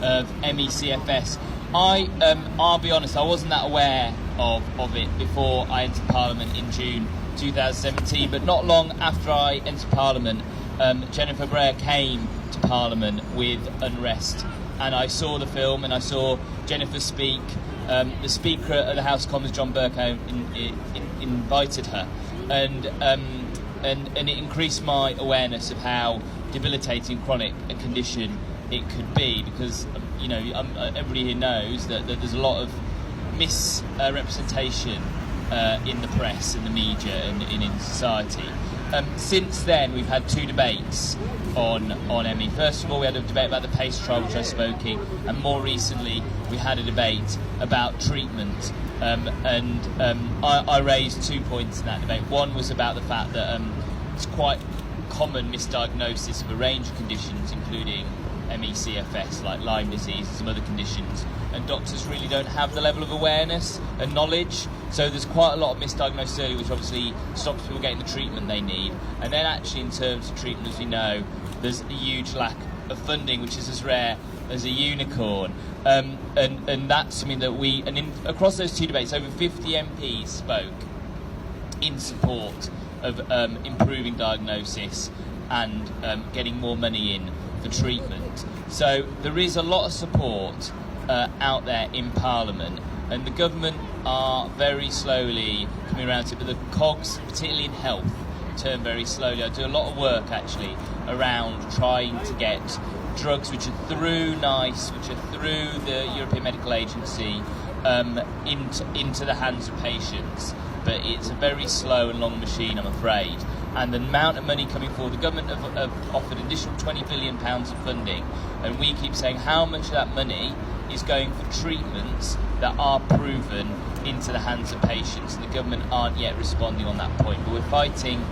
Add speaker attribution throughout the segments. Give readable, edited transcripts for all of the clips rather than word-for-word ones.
Speaker 1: of MECFS. I'll be honest, I wasn't that aware of it before I entered Parliament in June 2017, but not long after I entered Parliament, Jennifer Brea came to Parliament with Unrest, and I saw the film and I saw Jennifer speak. The Speaker of the House of Commons, John Bercow, invited her, and it increased my awareness of how debilitating chronic a condition it could be, because everybody here knows that there's a lot of misrepresentation in the press, in the media, and in society. Since then, we've had two debates on ME. First of all, we had a debate about the PACE trial, which I spoke in, and more recently, we had a debate about treatment. I raised 2 points in that debate. One was about the fact that it's quite common misdiagnosis of a range of conditions, including MECFS, like Lyme disease and some other conditions, and doctors really don't have the level of awareness and knowledge, so there's quite a lot of misdiagnosis early, which obviously stops people getting the treatment they need. And then actually, in terms of treatment, as we know, there's a huge lack of funding, which is as rare as a unicorn, and that's something that across those two debates, over 50 MPs spoke in support of improving diagnosis and getting more money in for treatment. So there is a lot of support out there in Parliament, and the government are very slowly coming around to it, but the cogs, particularly in health, turn very slowly. I do a lot of work actually around trying to get drugs which are through NICE, which are through the European Medical Agency, into the hands of patients, but it's a very slow and long machine, I'm afraid. And the amount of money coming forward, the government have offered an additional £20 billion of funding, and we keep saying how much of that money is going for treatments that are proven into the hands of patients, and the government aren't yet responding on that point. But we're fighting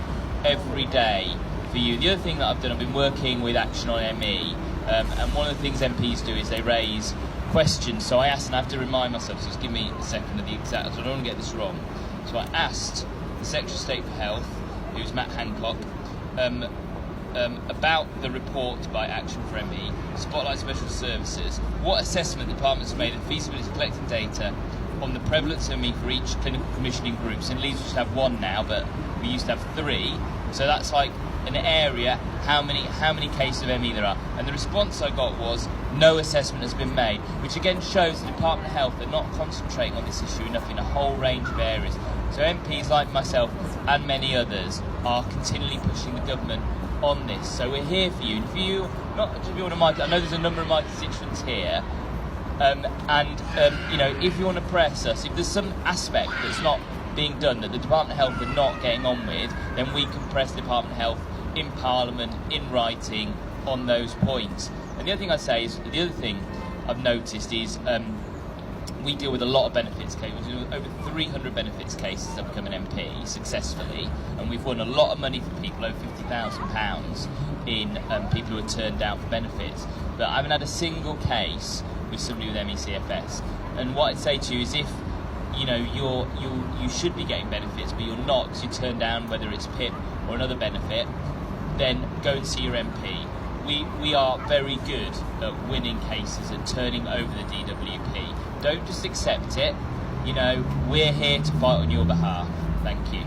Speaker 1: every day for you. The other thing that I've done, I've been working with Action on ME, and one of the things MPs do is they raise questions. So I asked, and I have to remind myself, so just give me a second of the exact, so I don't want to get this wrong. So I asked the Secretary of State for Health, who's Matt Hancock, about the report by Action for ME, Spotlight Special Services, what assessment the department's made of feasibility of collecting data on the prevalence of ME for each clinical commissioning group. So in Leeds we just have one now, but we used to have three. So that's like an area, how many cases of ME there are. And the response I got was, no assessment has been made, which again shows the Department of Health are not concentrating on this issue enough in a whole range of areas. So MPs like myself and many others are continually pushing the government on this. So we're here for you. And if you want to I know there's a number of my constituents here, if you want to press us, if there's some aspect that's not being done that the Department of Health are not getting on with, then we can press the Department of Health in Parliament, in writing, on those points. And the other thing I'd say is, the other thing I've noticed is we deal with a lot of benefits cases. We deal with over 300 benefits cases that become an MP successfully, and we've won a lot of money for people, over £50,000 in people who are turned down for benefits. But I haven't had a single case with somebody with MECFS. And what I'd say to you is, if you should be getting benefits, but you're not because you turn down whether it's PIP or another benefit, then go and see your MP. We are very good at winning cases, at turning over the DWP. Don't just accept it. We're here to fight on your behalf. Thank you.